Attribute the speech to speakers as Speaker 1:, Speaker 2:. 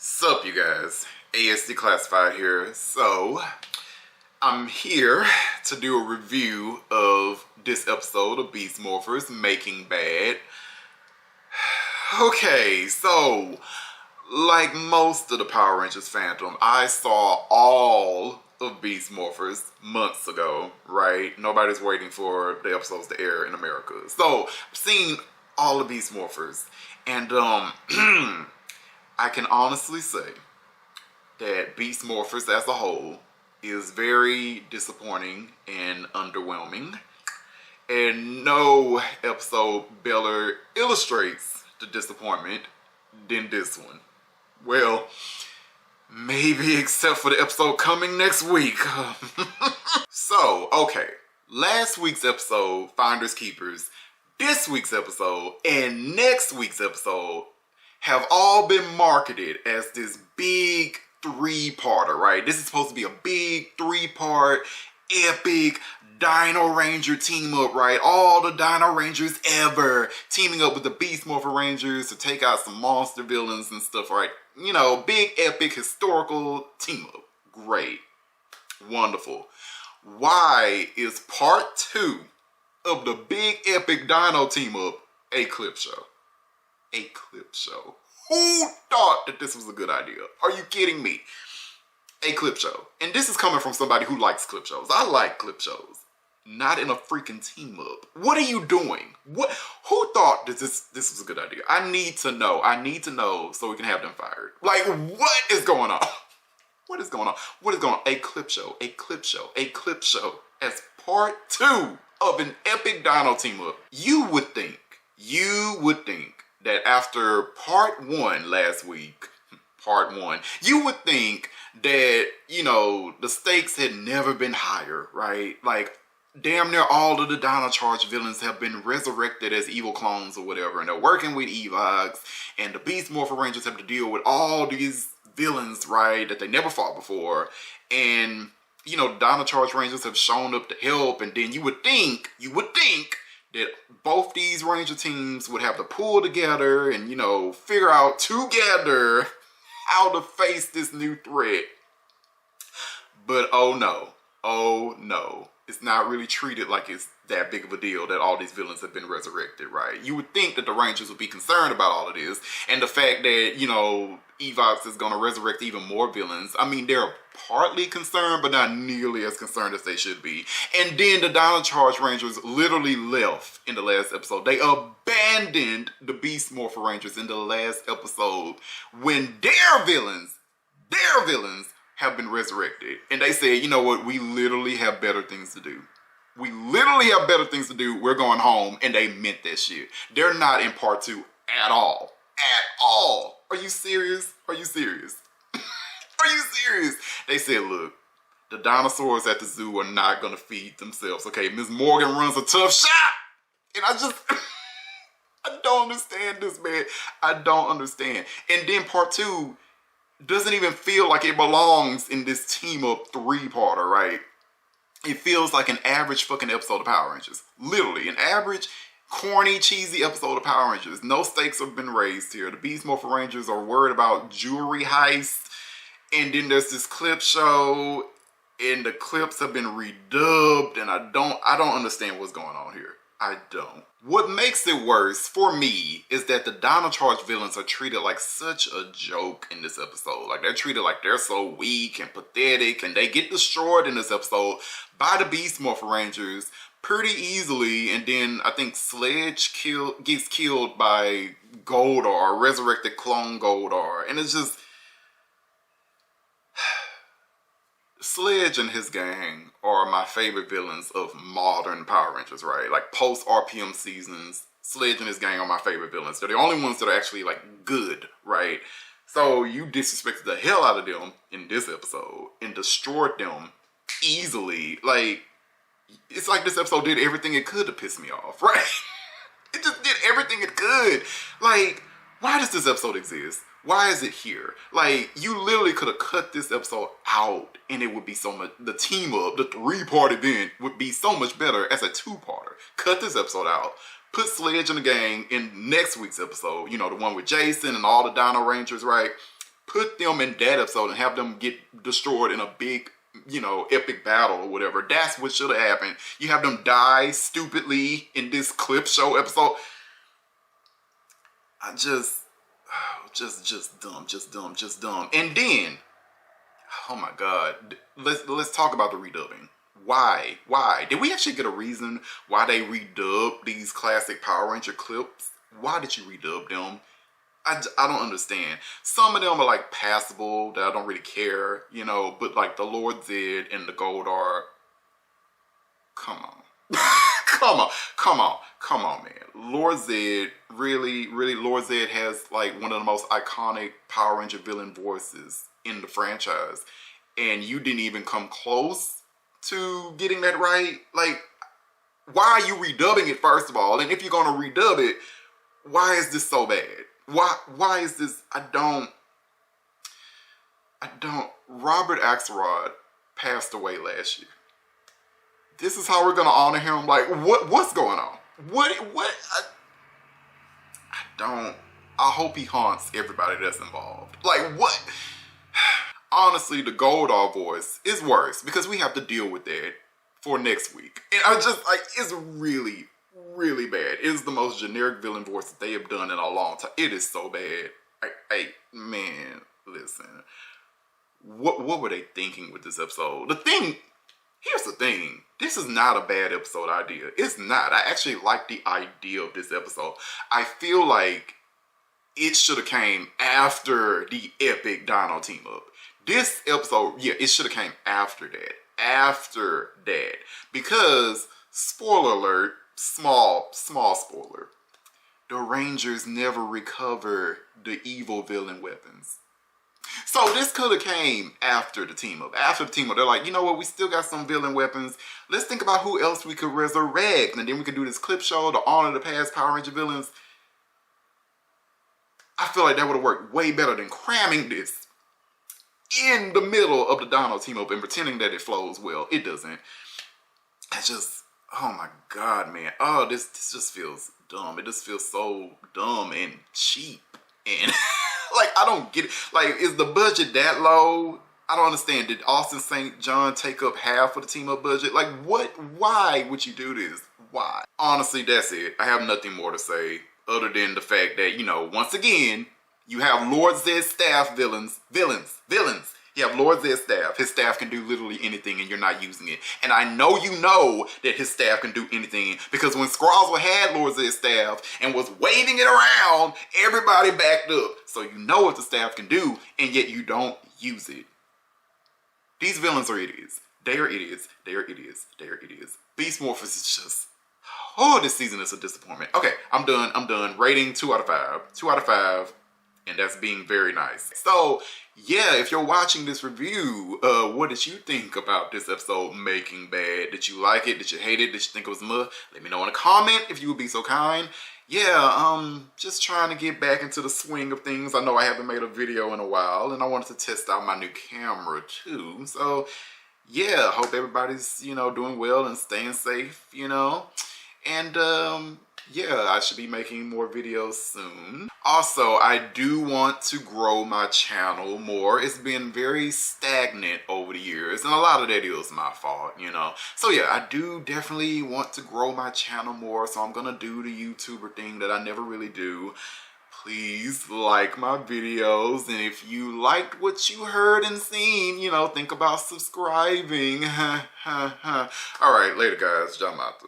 Speaker 1: Sup, you guys? ASD Classified here. So, I'm here to do a review of this episode of Beast Morphers Making Bad. Okay, so, like most of the Power Rangers fandom, I saw all of Beast Morphers months ago, right? Nobody's waiting for the episodes to air in America. So, I've seen all of Beast Morphers, and I can honestly say that Beast Morphers as a whole is very disappointing and underwhelming. And no episode better illustrates the disappointment than this one. Well, maybe except for the episode coming next week. So, okay. Last week's episode, Finders Keepers, this week's episode, and next week's episode have all been marketed as this big three-parter, right? This is supposed to be a big three-part, epic Dino Ranger team-up, right? All the Dino Rangers ever teaming up with the Beast Morpher Rangers to take out some monster villains and stuff, right? You know, big, epic, historical team-up. Great. Wonderful. Why is part 2 of the big, epic Dino team-up a clip show? A clip show. Who thought that this was a good idea? Are you kidding me? A clip show. And this is coming from somebody who likes clip shows. I like clip shows. Not in a freaking team up. What are you doing? Who thought that this was a good idea? I need to know. I need to know so we can have them fired. Like, what is going on? What is going on? What is going on? A clip show. A clip show. A clip show as part 2 of an epic Dino team up. You would think that after part 1 last week, you would think that, you know, the stakes had never been higher, right? Like, damn near all of the Dino Charge villains have been resurrected as evil clones or whatever, and they're working with Evox, and the Beast Morpher Rangers have to deal with all these villains, right, that they never fought before, and, you know, the Dino Charge Rangers have shown up to help, and then you would think that both these Ranger teams would have to pull together and, you know, figure out together how to face this new threat. But oh no, it's not really treated like it's that big of a deal that all these villains have been resurrected, right? You would think that the Rangers would be concerned about all of this, and the fact that, you know, Evox is going to resurrect even more villains. I mean, they're partly concerned, but not nearly as concerned as they should be. And then the Dino Charge Rangers literally left in the last episode. They abandoned the Beast Morpher Rangers in the last episode when their villains have been resurrected. And they said, you know what, we literally have better things to do. We're going home. And they meant that shit. They're not in part 2 at all. Are you serious? Are you serious? They said, look, the dinosaurs at the zoo are not going to feed themselves. Okay, Ms. Morgan runs a tough shop. And I don't understand this, man. I don't understand. And then part 2 doesn't even feel like it belongs in this team-up three-parter, right? It feels like an average fucking episode of Power Rangers. Literally, an average, corny, cheesy episode of Power Rangers. No stakes have been raised here. The Beast Morpher Rangers are worried about jewelry heist. And then there's this clip show, and the clips have been redubbed, and I don't understand what's going on here. I don't. What makes it worse for me is that the Dino Charge villains are treated like such a joke in this episode. Like, they're treated like they're so weak and pathetic, and they get destroyed in this episode by the Beast Morpher Rangers pretty easily. And then I think Sledge gets killed by Goldar, resurrected clone Goldar, and it's just Sledge and his gang are my favorite villains of modern Power Rangers, right? Like, post-RPM seasons, Sledge and his gang are my favorite villains. They're the only ones that are actually, like, good, right? So you disrespected the hell out of them in this episode and destroyed them easily. Like, it's like this episode did everything it could to piss me off, right? It just did everything it could. Like, why does this episode exist? Why is it here? Like, you literally could have cut this episode out and it would be so much, the team up, the three-part event would be so much better as a two-parter. Cut this episode out. Put Sledge and the gang in next week's episode, you know, the one with Jason and all the Dino Rangers, right? put them in that episode and have them get destroyed in a big, you know, epic battle or whatever. That's what should have happened. You have them die stupidly in this clip show episode. I just dumb. And then, oh my God, let's talk about the redubbing. Why? Did we actually get a reason why they redubbed these classic Power Ranger clips? Why did you redub them? I don't understand. Some of them are like passable that I don't really care, you know, but like the Lord Zed and the Goldar, come on. come on, man. Lord Zed, really, Lord Zed has like one of the most iconic Power Ranger villain voices in the franchise. And you didn't even come close to getting that right. Like, why are you redubbing it, first of all? And if you're gonna redub it, why is this so bad? Why is this? I don't. Robert Axelrod passed away last year. This is how we're gonna honor him? Like, what's going on? I hope he haunts everybody that's involved. Like, what? Honestly, the Goldar voice is worse because we have to deal with that for next week. And I just, like, it's really, really bad. It is the most generic villain voice that they have done in a long time. It is so bad. Man, listen. What were they thinking with this episode? Here's the thing. This is not a bad episode idea. It's not. I actually like the idea of this episode. I feel like it should have came after the epic Dino team up. This episode, yeah, it should have came after that. Because, spoiler alert, small spoiler, the Rangers never recover the evil villain weapons. So this could have came after the team up. After the team up, they're like, you know what, we still got some villain weapons. Let's think about who else we could resurrect. And then we could do this clip show to honor the past Power Ranger villains. I feel like that would have worked way better than cramming this in the middle of the Dino team up and pretending that it flows well. It doesn't. It's just, oh my God, man. Oh, this just feels dumb. It just feels so dumb and cheap. And like, I don't get it. Like, is the budget that low? I don't understand. Did Austin St. John take up half of the team up budget? Like, what? Why would you do this? Why? Honestly, that's it. I have nothing more to say other than the fact that, you know, once again, you have Lord Zed's staff villains. You have Lord Zed's staff. His staff can do literally anything and you're not using it. And I know you know that his staff can do anything because when Scrozzle had Lord Zed's staff and was waving it around, everybody backed up. So you know what the staff can do and yet you don't use it. These villains are idiots. They are idiots. Beast Morphers is just, oh, this season is a disappointment. Okay, I'm done. Rating 2 out of 5. 2 out of 5. And that's being very nice. So, yeah, if you're watching this review, what did you think about this episode, Making Bad? Did you like it? Did you hate it? Did you think it was muh? Let me know in a comment if you would be so kind. Yeah, just trying to get back into the swing of things. I know I haven't made a video in a while, and I wanted to test out my new camera too. So, yeah, hope everybody's, you know, doing well and staying safe, you know. And, yeah, I should be making more videos soon. Also, I do want to grow my channel more. It's been very stagnant over the years, and a lot of that is my fault, you know. So yeah, I do definitely want to grow my channel more, so I'm gonna do the YouTuber thing that I never really do. Please like my videos, and if you liked what you heard and seen, you know, think about subscribing. Alright, later guys, John Mata.